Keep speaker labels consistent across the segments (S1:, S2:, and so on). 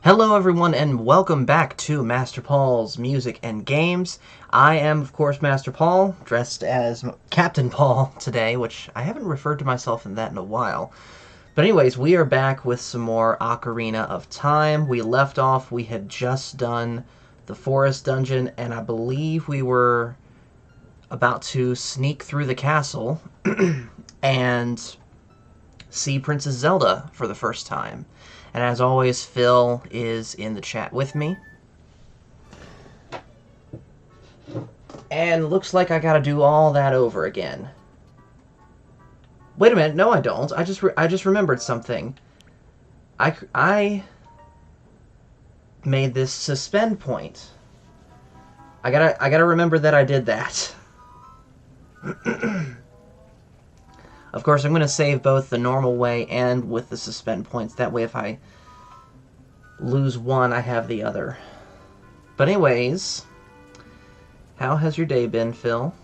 S1: Hello everyone and welcome back to Master Paul's Music and Games. I am, of course, Master Paul, dressed as Captain Paul today, which I haven't referred to myself in that in a while. But anyways, we are back with some more Ocarina of Time. We left off, we had just done the forest dungeon, and I believe we were about to sneak through the castle and see Princess Zelda for the first time. And as always, Phil is in the chat with me. And looks like I gotta do all that over again. Wait a minute, no I don't. I just remembered something. I made this suspend point. I gotta remember that I did that. Of course, I'm going to save both the normal way and with the suspend points. That way, if I lose one, I have the other. But anyways, how has your day been, Phil?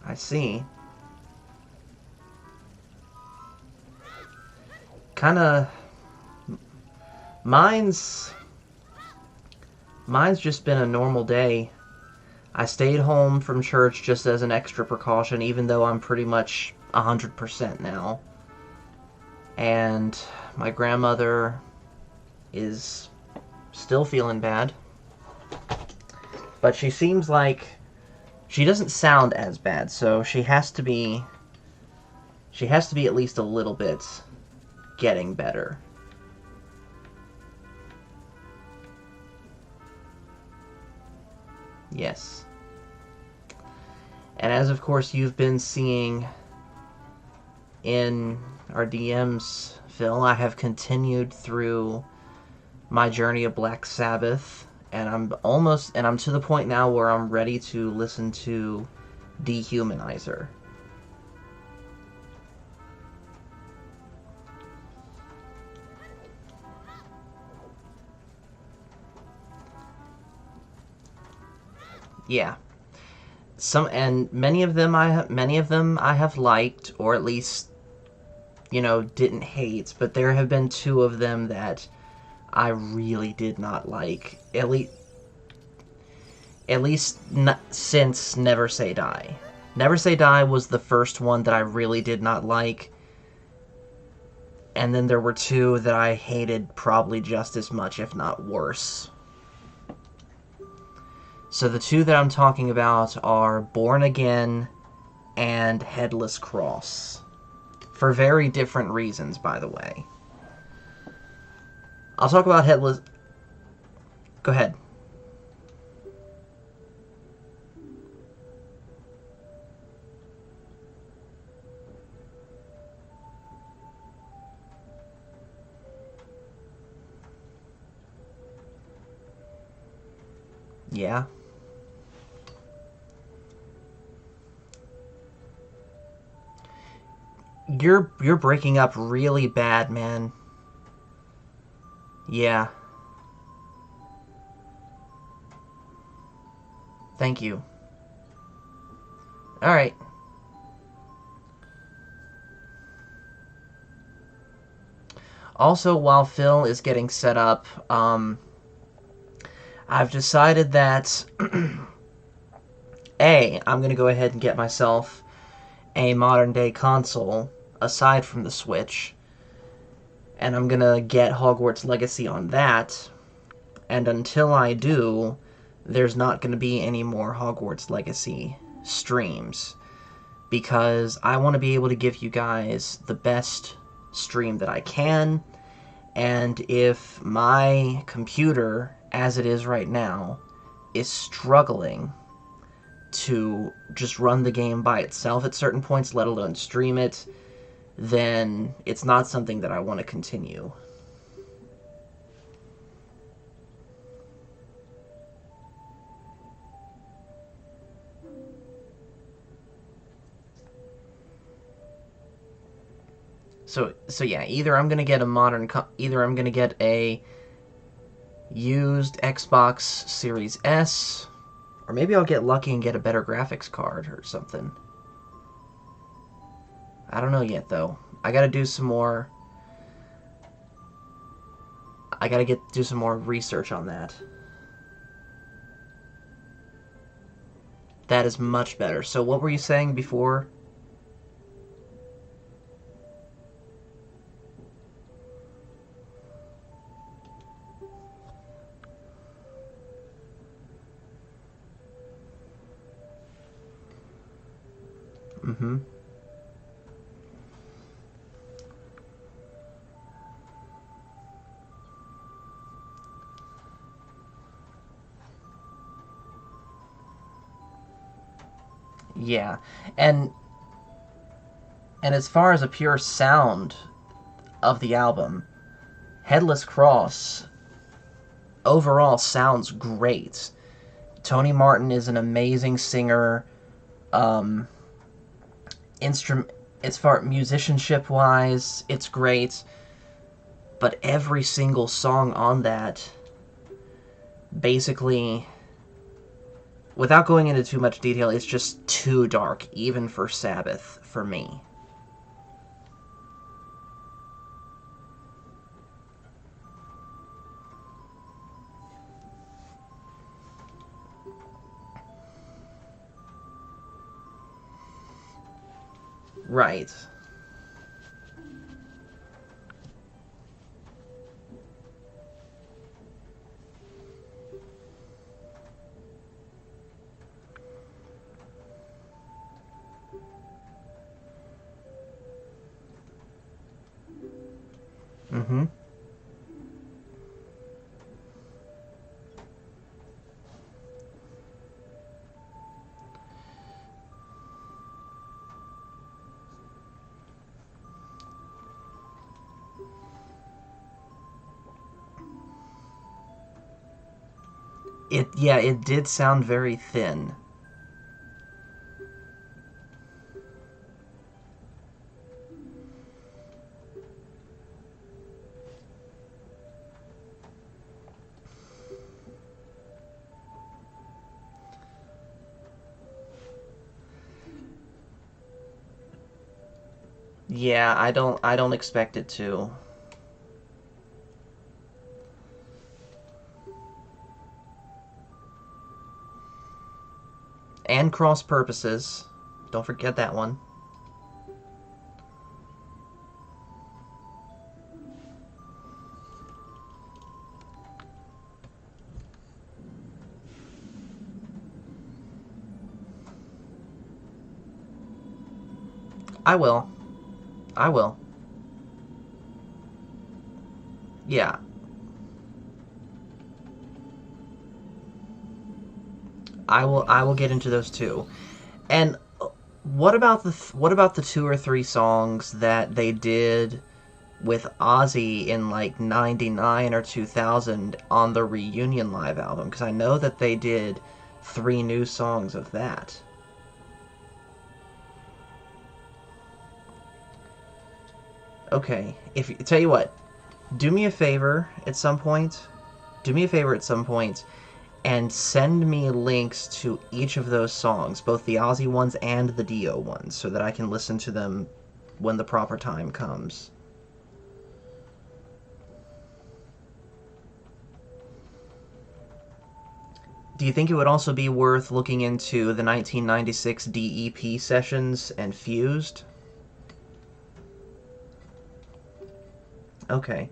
S1: I see. Kinda... Mine's just been a normal day. I stayed home from church just as an extra precaution, even though I'm pretty much 100% now. And my grandmother is still feeling bad. But she seems like she doesn't sound as bad, so she has to be at least a little bit getting better. Yes. And as, of course, you've been seeing in our DMs, Phil, I have continued through my journey of Black Sabbath, and I'm to the point now where I'm ready to listen to Dehumanizer. Yeah. Many of them I have liked, or at least, didn't hate, but there have been two of them that I really did not like. At least since Never Say Die. Never Say Die was the first one that I really did not like, and then there were two that I hated probably just as much, if not worse. So the two that I'm talking about are Born Again and Headless Cross. For very different reasons, by the way. I'll talk about Headless... Go ahead. Yeah. You're breaking up really bad, man. Yeah. Thank you. Alright. Also, while Phil is getting set up, I've decided that I'm going to go ahead and get myself a modern-day console, aside from the Switch, and I'm going to get Hogwarts Legacy on that, and until I do, there's not going to be any more Hogwarts Legacy streams, because I want to be able to give you guys the best stream that I can, and if my computer, as it is right now, is struggling to just run the game by itself at certain points, let alone stream it, then it's not something that I want to continue. So yeah, either I'm gonna get a used Xbox Series S, or maybe I'll get lucky and get a better graphics card or something. I don't know yet, though. I gotta do some more. I gotta do some more research on that. That is much better. So what were you saying before? Mm-hmm. Yeah. And as far as a pure sound of the album, Headless Cross overall sounds great. Tony Martin is an amazing singer. Um, instrument, as far musicianship wise, it's great. But every single song on that, basically, without going into too much detail, it's just too dark, even for Sabbath, for me. Right. Mm-hmm. It did sound very thin. Yeah, I don't expect it to. And cross purposes. Don't forget that one. I will. I will. Yeah. I will get into those too. And what about the two or three songs that they did with Ozzy in like 99 or 2000 on the Reunion Live album? Because I know that they did 3 new songs of that. Okay, if tell you what, do me a favor at some point. Do me a favor at some point and send me links to each of those songs, both the Ozzy ones and the Dio ones, so that I can listen to them when the proper time comes. Do you think it would also be worth looking into the 1996 DEP sessions and Fused? Okay.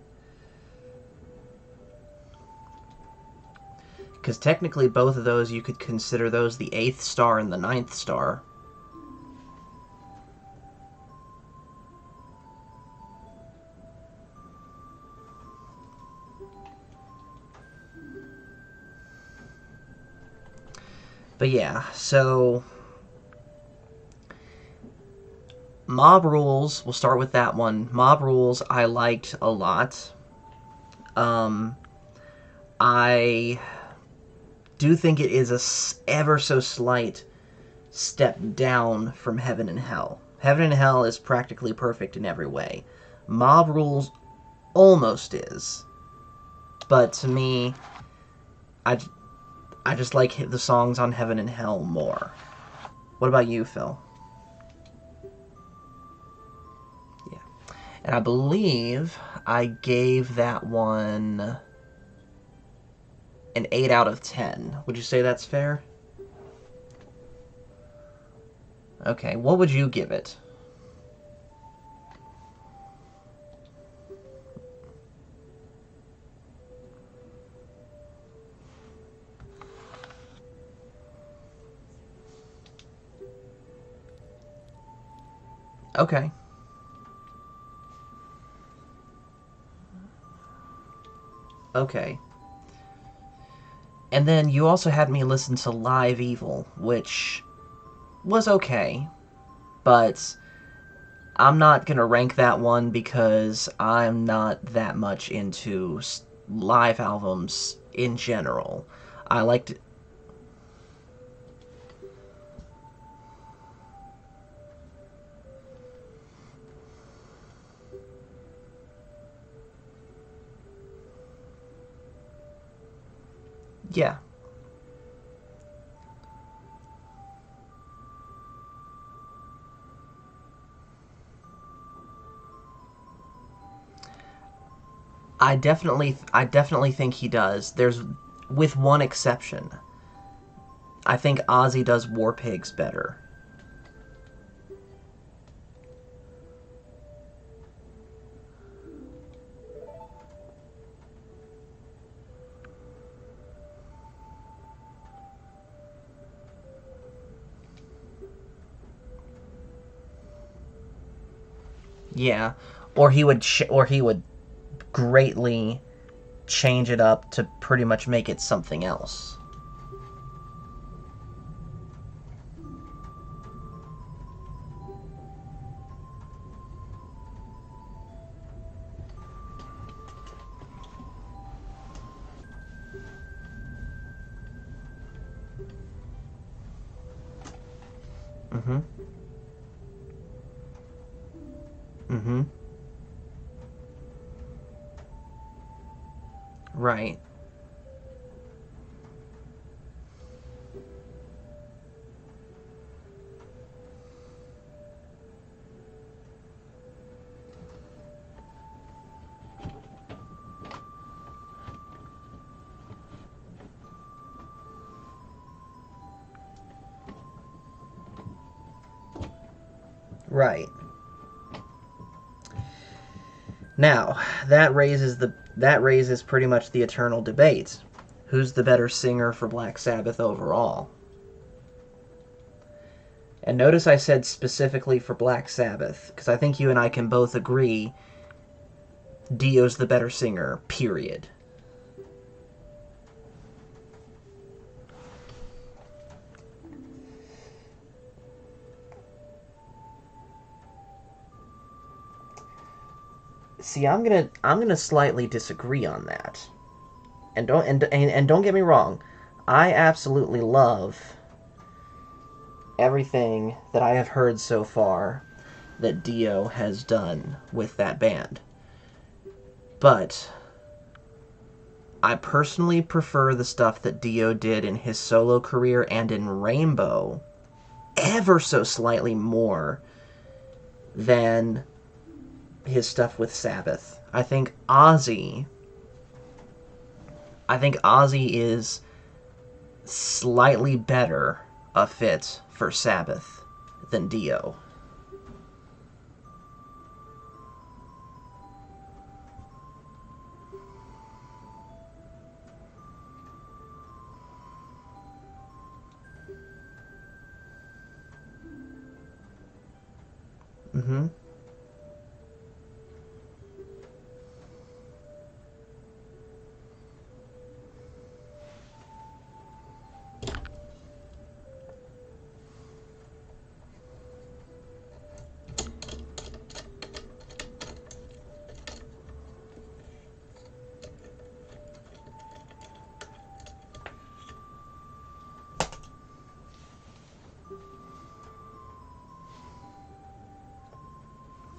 S1: Because technically both of those, you could consider those the 8th star and the 9th star. But yeah, so Mob Rules, we'll start with that one. Mob Rules I liked a lot. Um, I do think it is a ever so slight step down from Heaven and Hell. Heaven and Hell is practically perfect in every way. Mob Rules almost is. But to me, I, I just like the songs on Heaven and Hell more. What about you, Phil? Yeah. And I believe I gave that one an 8 out of 10. Would you say that's fair? Okay, what would you give it? Okay. Okay. And then you also had me listen to Live Evil, which was okay, but I'm not gonna rank that one because I'm not that much into live albums in general. I liked. Yeah. I definitely think he does. There's, with one exception. I think Ozzy does War Pigs better. Yeah, or he would greatly change it up to pretty much make it something else. Mm-hmm. Mm-hmm. Right. Right. Now, that raises pretty much the eternal debate. Who's the better singer for Black Sabbath overall? And notice I said specifically for Black Sabbath, because I think you and I can both agree Dio's the better singer, period. See, I'm gonna slightly disagree on that. And don't get me wrong, I absolutely love everything that I have heard so far that Dio has done with that band. But I personally prefer the stuff that Dio did in his solo career and in Rainbow ever so slightly more than his stuff with Sabbath. I think Ozzy is slightly better a fit for Sabbath than Dio. Mm-hmm.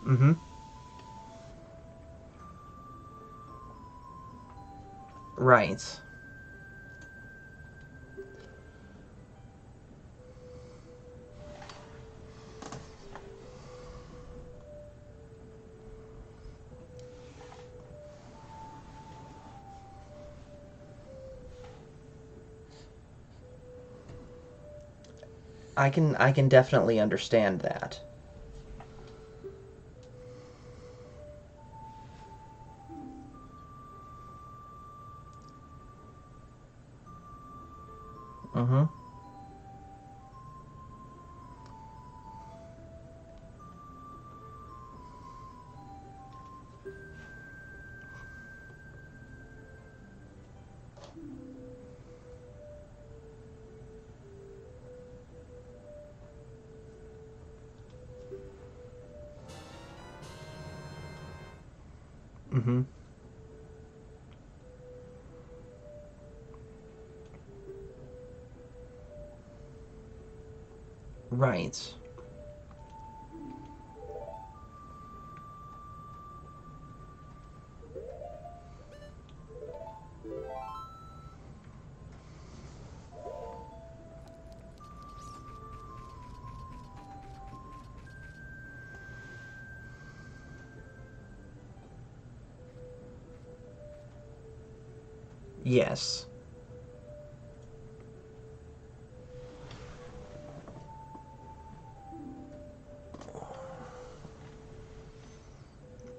S1: Mm-hmm. Right. I can definitely understand that. Mm-hmm. Mm-hmm. Right. Yes.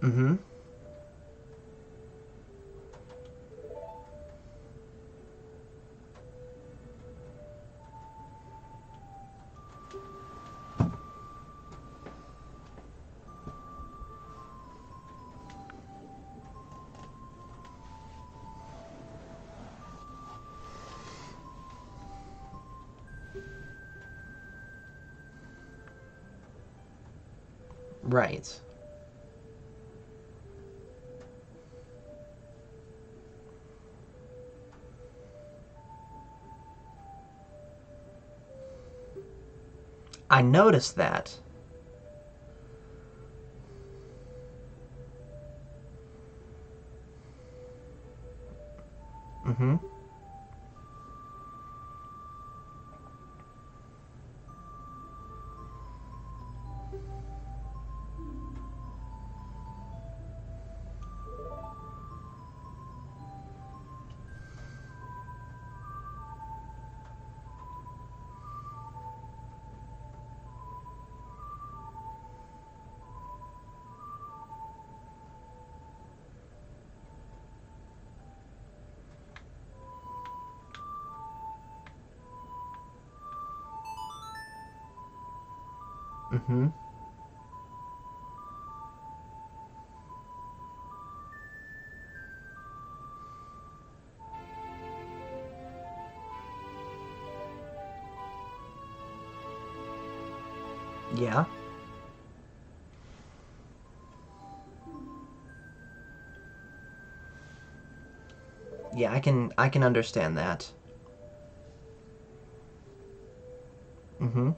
S1: Mm-hmm. Right. I noticed that. Mm-hmm. Mm-hmm. Yeah. Yeah, I can understand that. Mm-hmm.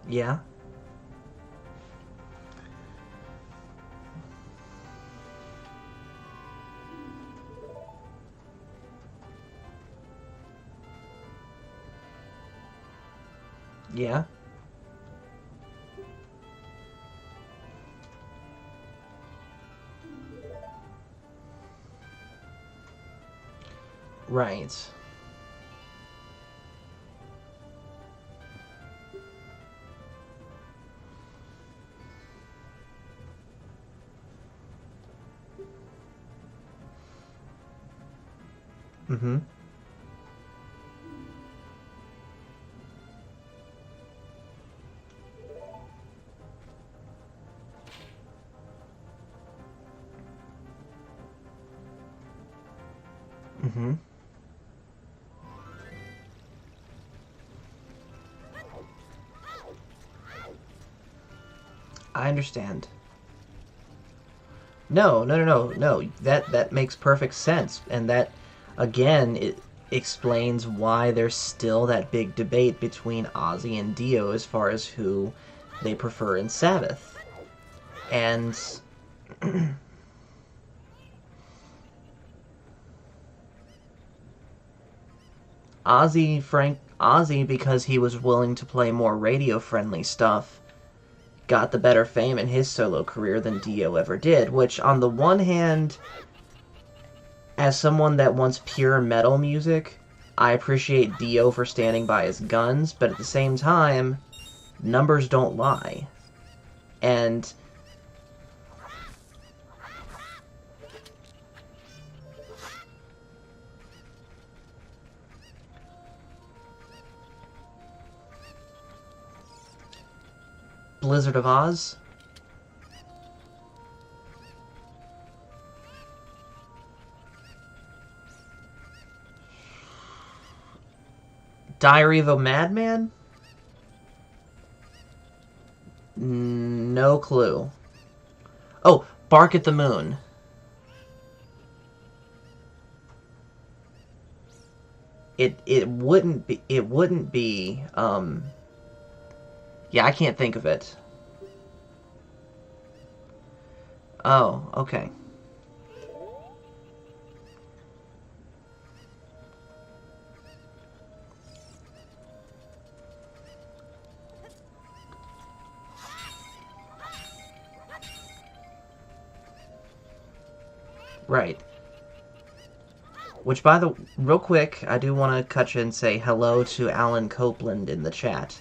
S1: Yeah. Yeah. Right. Mm-hmm. Mm-hmm. I understand. No, no, no, no, no. That makes perfect sense, and that again it explains why there's still that big debate between Ozzy and Dio as far as who they prefer in Sabbath. And Ozzy, because he was willing to play more radio-friendly stuff, got the better fame in his solo career than Dio ever did, which, on the one hand, as someone that wants pure metal music, I appreciate Dio for standing by his guns, but at the same time, numbers don't lie. And Blizzard of Oz? Diary of a Madman? No clue. Oh, Bark at the Moon. It wouldn't be yeah, I can't think of it. Oh, okay. Right. Which, by the real quick, I do want to cut you and say hello to Alan Copeland in the chat.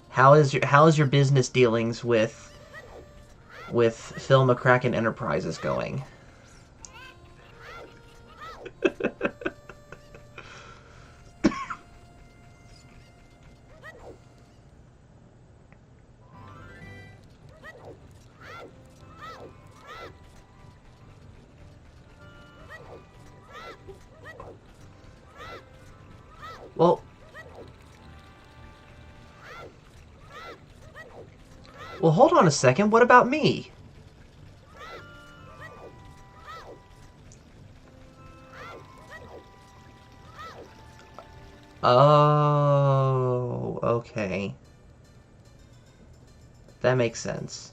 S1: How is your business dealings with Phil McCracken Enterprises going? Well, hold on a second. What about me? Oh, okay. That makes sense.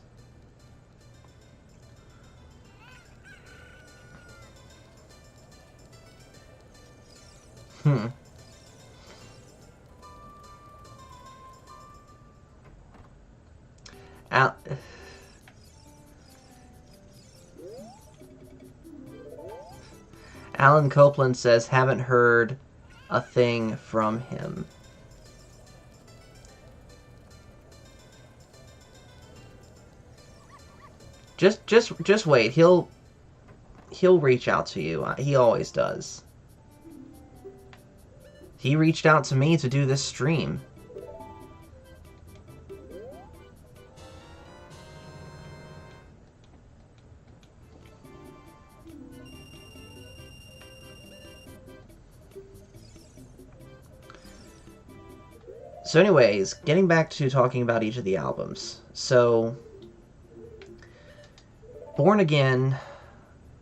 S1: Hmm. Alan Copeland says, haven't heard a thing from him. Just wait. He'll reach out to you. He always does. He reached out to me to do this stream. So anyways, getting back to talking about each of the albums. So, Born Again...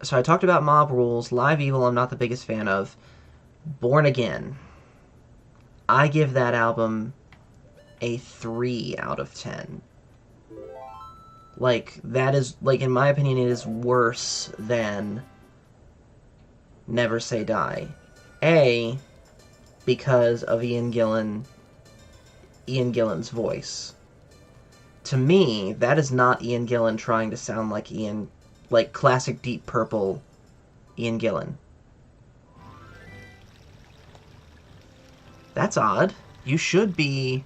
S1: So I talked about Mob Rules. Live Evil I'm not the biggest fan of. Born Again. I give that album a 3 out of 10. Like, that is... Like, in my opinion, it is worse than Never Say Die. A, because of Ian Gillan's voice. To me, that is not Ian Gillan trying to sound like classic Deep Purple Ian Gillan. That's odd. You should be...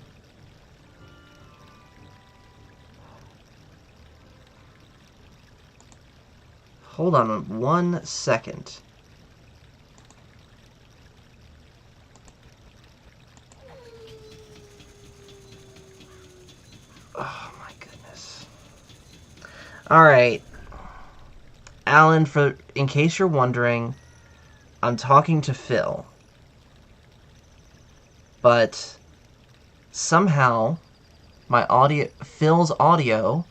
S1: Hold on 1 second. Oh my goodness. Alright. Alan, in case you're wondering, I'm talking to Phil. But somehow Phil's audio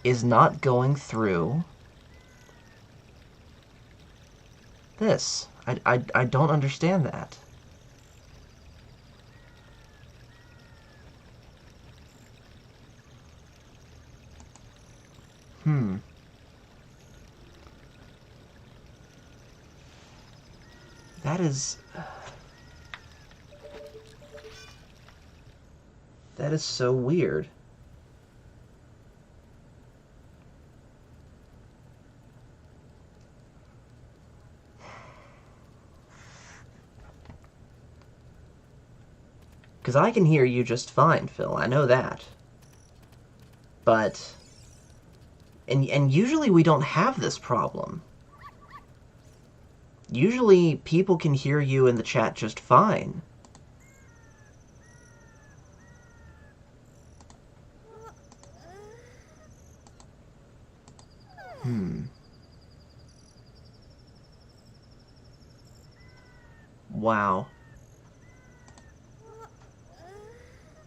S1: is not going through this. I don't understand that. That is... That is so weird. Because I can hear you just fine, Phil. I know that. But... And usually we don't have this problem. Usually people can hear you in the chat just fine. Wow.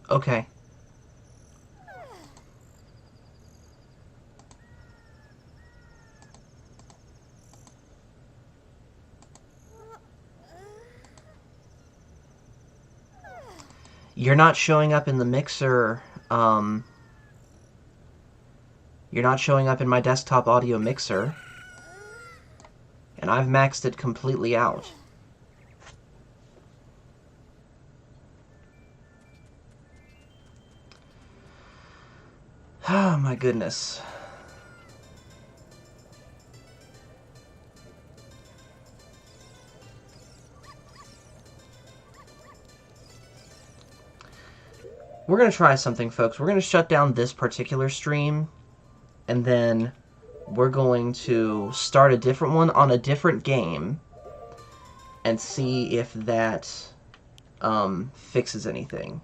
S1: Okay. You're not showing up in the mixer, you're not showing up in my desktop audio mixer. And I've maxed it completely out. Oh my goodness. We're going to try something, folks. We're going to shut down this particular stream, and then we're going to start a different one on a different game and see if that fixes anything.